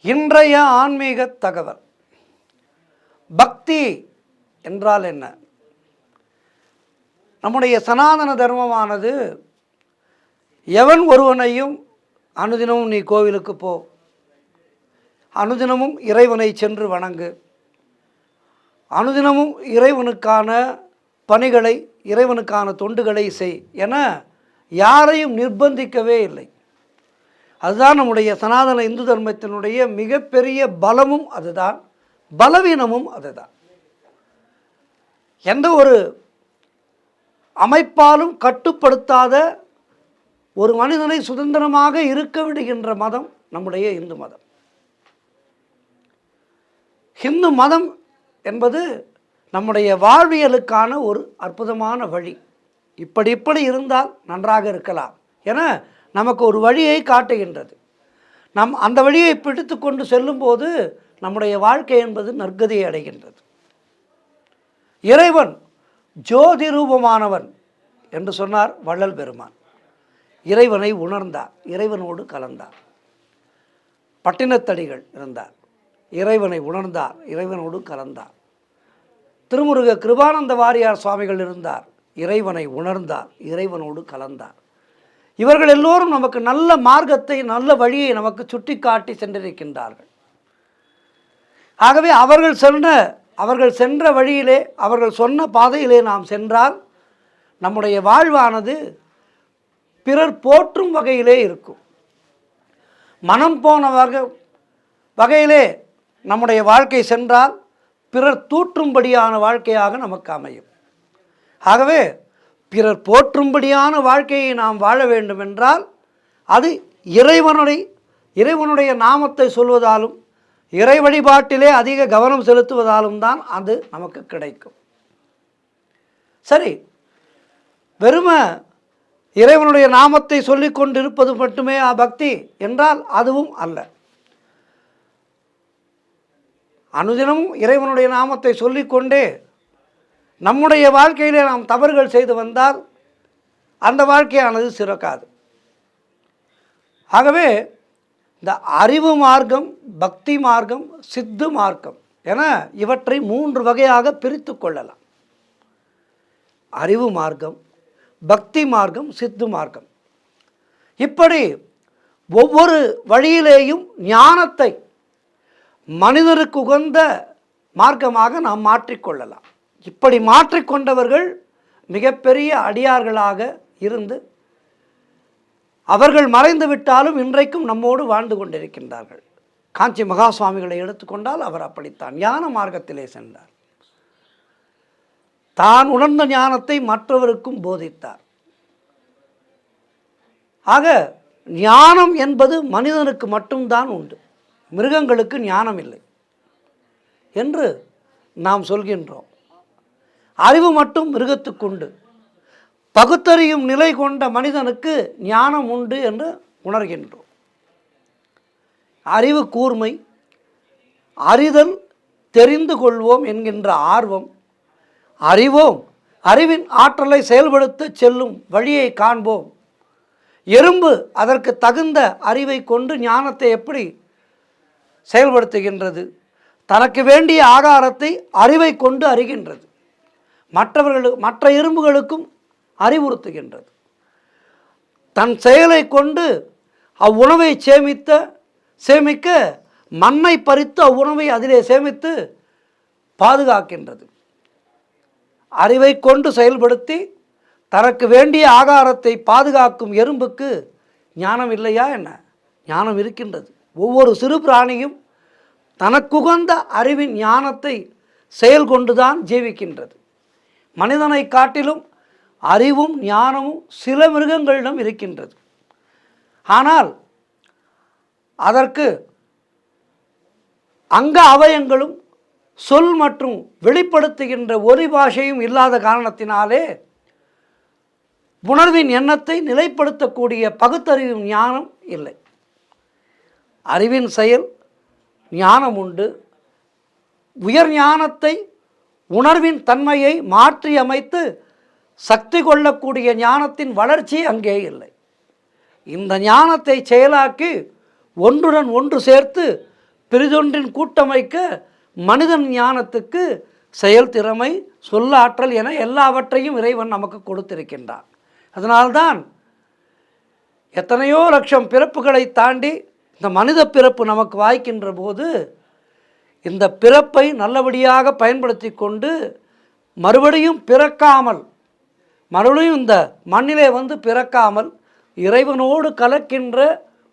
இன்றைய ஆன்மீக தகவல். பக்தி என்றால் என்ன? நம்முடைய சனாதன தர்மமானது எவன் ஒருவனையும் அனுதினமும் நீ கோவிலுக்கு போ, அனுதினமும் இறைவனை சென்று வணங்கு, அனுதினமும் இறைவனுக்கான பணிகளை, இறைவனுக்கான தொண்டுகளை செய் என யாரையும் நிர்பந்திக்கவே இல்லை. அதுதான் நம்முடைய சனாதன இந்து தர்மத்தினுடைய மிகப்பெரிய பலமும் அதுதான், பலவீனமும் அதுதான். எந்த ஒரு அமைப்பாலும் கட்டுப்படுத்தாத ஒரு மனிதனை சுதந்திரமாக இருக்க விடுகின்ற மதம் நம்முடைய இந்து மதம். இந்து மதம் என்பது நம்முடைய வாழ்வியலுக்கான ஒரு அற்புதமான வழி. இப்படி இருந்தால் நன்றாக இருக்கலாம் என நமக்கு ஒரு வழியை காட்டுகின்றது. நம் அந்த வழியை பிடித்து கொண்டு செல்லும்போது நம்முடைய வாழ்க்கை என்பது நற்கதியை அடைகின்றது. இறைவன் ஜோதி ரூபமானவன் என்று சொன்னார் வள்ளல் பெருமான். இறைவனை உணர்ந்தார், இறைவனோடு கலந்தார். பட்டினத்தடிகள் இருந்தார், இறைவனை உணர்ந்தார், இறைவனோடு கலந்தார். திருமுருக கிருபானந்த வாரியார் சுவாமிகள் இருந்தார், இறைவனை உணர்ந்தார், இறைவனோடு கலந்தார். இவர்கள் எல்லோரும் நமக்கு நல்ல மார்க்கத்தை, நல்ல வழியை நமக்கு சுட்டி காட்டி சென்றிருக்கின்றார்கள். ஆகவே அவர்கள் சென்ற வழியிலே, அவர்கள் சொன்ன பாதையிலே நாம் சென்றால் நம்முடைய வாழ்வானது பிறர் போற்றும் வகையிலே இருக்கும். மனம் போன வகையிலே நம்முடைய வாழ்க்கை சென்றால் பிறர் தூற்றும்படியான வாழ்க்கையாக நமக்கு அமையும். ஆகவே பிறர் போற்றும்படியான வாழ்க்கையை நாம் வாழ வேண்டும் என்றால் அது இறைவனுடைய நாமத்தை சொல்வதாலும், இறை வழிபாட்டிலே அதிக கவனம் செலுத்துவதாலும் தான் அது நமக்கு கிடைக்கும். சரி, வெறும இறைவனுடைய நாமத்தை சொல்லிக் கொண்டிருப்பது மட்டுமே பக்தி என்றால் அதுவும் அல்ல. அனுதினமும் இறைவனுடைய நாமத்தை சொல்லிக்கொண்டே நம்முடைய வாழ்க்கையிலே நாம் தவறுகள் செய்து வந்தால் அந்த வாழ்க்கையானது சிறக்காது. ஆகவே இந்த அறிவு மார்க்கம், பக்தி மார்க்கம், சித்து மார்க்கம் என இவற்றை 3 வகையாக பிரித்து கொள்ளலாம். அறிவு மார்க்கம், பக்தி மார்க்கம், சித்து மார்க்கம். இப்படி ஒவ்வொரு வழியிலேயும் ஞானத்தை மனிதருக்கு உகந்த மார்க்கமாக நாம் மாற்றிக்கொள்ளலாம். இப்படி மாற்றிக்கொண்டவர்கள் மிகப்பெரிய அடியார்களாக இருந்து அவர்கள் மறைந்து விட்டாலும் இன்றைக்கும் நம்மோடு வாழ்ந்து கொண்டிருக்கின்றார்கள். காஞ்சி மகா சுவாமிகளை எடுத்துக்கொண்டால் அவர் அப்படித்தான் ஞான மார்க்கத்திலே சென்றார். தான் உணர்ந்த ஞானத்தை மற்றவருக்கும் போதித்தார். ஆக ஞானம் என்பது மனிதனுக்கு மட்டும்தான் உண்டு, மிருகங்களுக்கு ஞானம் இல்லை என்று நாம் சொல்கின்றோம். அறிவு மட்டும் மிருகத்துக்குண்டு, பகுத்தறியும் நிலை கொண்ட மனிதனுக்கு ஞானம் உண்டு என்று உணர்கின்றோம். அறிவு கூர்மை, அறிதல், தெரிந்து கொள்வோம் என்கின்ற ஆர்வம், அறிவோம், அறிவின் ஆற்றலை செயல்படுத்த செல்லும் வழியை காண்போம். எறும்பு அதற்கு தகுந்த அறிவை கொண்டு ஞானத்தை எப்படி செயல்படுத்துகின்றது, தனக்கு வேண்டிய ஆகாரத்தை அறிவை கொண்டு அறிகின்றது, மற்ற எறும்புகளுக்கும் அறிவுறுத்துகின்றது. தன் செயலை கொண்டு அவ்வுணவை சேமிக்க மண்ணை பறித்து அவ்வுணவை அதிலே சேமித்து பாதுகாக்கின்றது. அறிவை கொண்டு செயல்படுத்தி தனக்கு வேண்டிய ஆகாரத்தை பாதுகாக்கும் எறும்புக்கு ஞானம் இல்லையா என்ன? ஞானம் இருக்கின்றது. ஒவ்வொரு சிறு பிராணியும் தனக்குகந்த அறிவின் ஞானத்தை செயல் கொண்டுதான் ஜீவிக்கின்றது. மனிதனை காட்டிலும் அறிவும் ஞானமும் சில மிருகங்களிடம் இருக்கின்றது. ஆனால் அதற்கு அங்க அவயங்களும் சொல் மற்றும் வெளிப்படுத்துகின்ற ஒலி பாஷையும் இல்லாத காரணத்தினாலே உணர்வின் எண்ணத்தை நிலைப்படுத்தக்கூடிய பகுத்தறிவும் ஞானம் இல்லை. அறிவின் செயல் ஞானம் உண்டு. உயர் ஞானத்தை, உணர்வின் தன்மையை மாற்றி அமைத்து சக்தி கொள்ளக்கூடிய ஞானத்தின் வளர்ச்சி அங்கே இல்லை. இந்த ஞானத்தை செயலாக்கி ஒன்றுடன் ஒன்று சேர்த்து பிறிதொன்றின் கூட்டமைக்க மனிதன் ஞானத்துக்கு செயல்திறமை, சொல்லாற்றல் என எல்லாவற்றையும் இறைவன் நமக்கு கொடுத்திருக்கின்றான். அதனால்தான் எத்தனையோ லட்சம் பிறப்புகளை தாண்டி இந்த மனித பிறப்பு நமக்கு வாய்க்கின்ற போது இந்த பிறப்பை நல்லபடியாக பயன்படுத்தி கொண்டு மறுபடியும் இந்த மண்ணிலே வந்து பிறக்காமல் இறைவனோடு கலக்கின்ற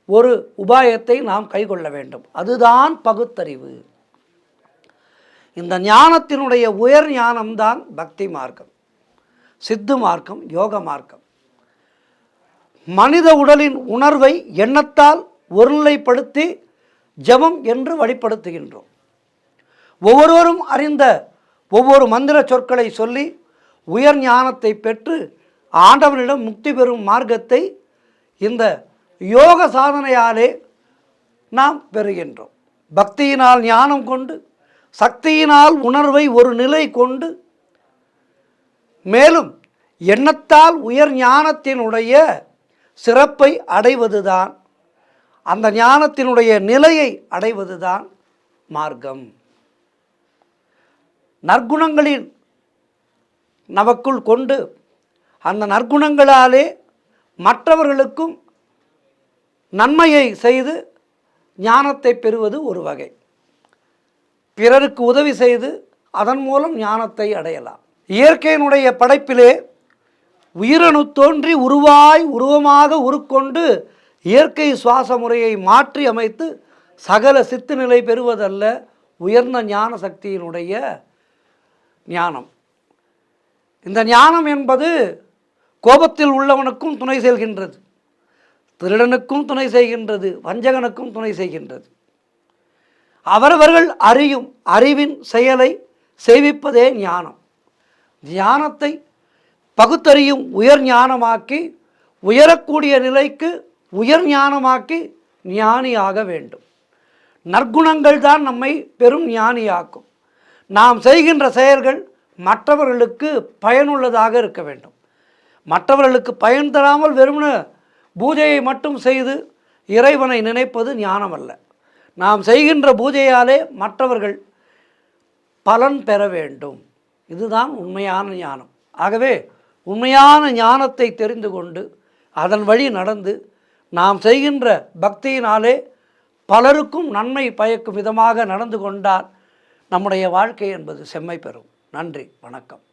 ஒரு உபாயத்தை நாம் கைக்கொள்ள வேண்டும். அதுதான் பகுத்தறிவு. இந்த ஞானத்தினுடைய உயர் ஞானம்தான் பக்தி மார்க்கம், சித்து மார்க்கம், யோக மார்க்கம். மனித உடலின் உணர்வை எண்ணத்தால் ஒருநிலைப்படுத்தி ஜபம் என்று வழிபடுத்துகின்றோம். ஒவ்வொருவரும் அறிந்த ஒவ்வொரு மந்திர சொற்களை சொல்லி உயர் ஞானத்தை பெற்று ஆண்டவனிடம் முக்தி பெறும் மார்க்கத்தை இந்த யோக சாதனையாலே நாம் பெறுகின்றோம். பக்தியினால் ஞானம் கொண்டு, சக்தியினால் உணர்வை ஒரு நிலை கொண்டு, மேலும் எண்ணத்தால் உயர் ஞானத்தினுடைய சிறப்பை அடைவதுதான், அந்த ஞானத்தினுடைய நிலையை அடைவதுதான் மார்க்கம். நற்குணங்களில் நமக்குள் கொண்டு அந்த நற்குணங்களாலே மற்றவர்களுக்கும் நன்மையை செய்து ஞானத்தை பெறுவது ஒரு வகை. பிறருக்கு உதவி செய்து அதன் மூலம் ஞானத்தை அடையலாம். இயற்கையினுடைய படைப்பிலே உயிரணு தோன்றி உருவமாக உருக்கொண்டு இயற்கை சுவாச முறையை மாற்றி அமைத்து சகல சித்து நிலை பெறுவதல்ல உயர்ந்த ஞான சக்தியினுடைய ஞானம். இந்த ஞானம் என்பது கோபத்தில் உள்ளவனுக்கும் துணை செல்கின்றது, திருடனுக்கும் துணை செய்கின்றது, வஞ்சகனுக்கும் துணை செய்கின்றது. அவரவர்கள் அறியும் அறிவின் செயலை செய்விப்பதே ஞானம். ஞானத்தை பகுத்தறியும் உயர் ஞானமாக்கி, உயரக்கூடிய நிலைக்கு உயர் ஞானமாக்கி ஞானியாக வேண்டும். நற்குணங்கள் தான் நம்மை பெரும் ஞானியாக்கும். நாம் செய்கின்ற செயல்கள் மற்றவர்களுக்கு பயனுள்ளதாக இருக்க வேண்டும். மற்றவர்களுக்கு பயன் தராமல் வெறுமன பூஜையை மட்டும் செய்து இறைவனை நினைப்பது ஞானம் அல்ல. நாம் செய்கின்ற பூஜையாலே மற்றவர்கள் பலன் பெற வேண்டும். இதுதான் உண்மையான ஞானம். ஆகவே உண்மையான ஞானத்தை தெரிந்து கொண்டு அதன் வழி நடந்து நாம் செய்கின்ற பக்தியினாலே பலருக்கும் நன்மை பயக்கும் விதமாக நடந்து கொண்டால் நம்முடைய வாழ்க்கை என்பது செம்மை பெறும். நன்றி, வணக்கம்.